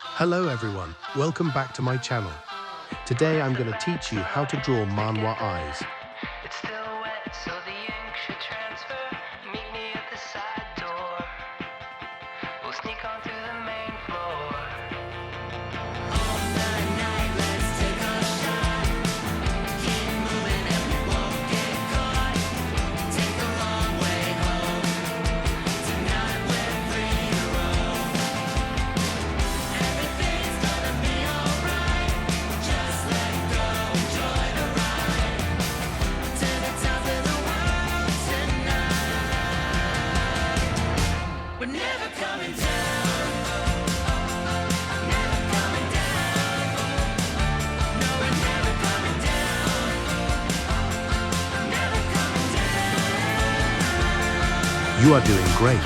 Hello everyone, welcome back to my channel. Today I'm going to teach you how to draw mahnwa eyes. It's still wet, so the ink should transfer. Meet me at the side door. We'll sneak on through the main floor. All night, let's take a shot. Keep moving and we won't get caught. Take a long way home. Tonight we're free to roam. Everything's gonna be alright. Just let go, enjoy the ride. To the top of the world tonight. We're never coming down. Never coming down. No, we're never coming down. Never coming down. You are doing great.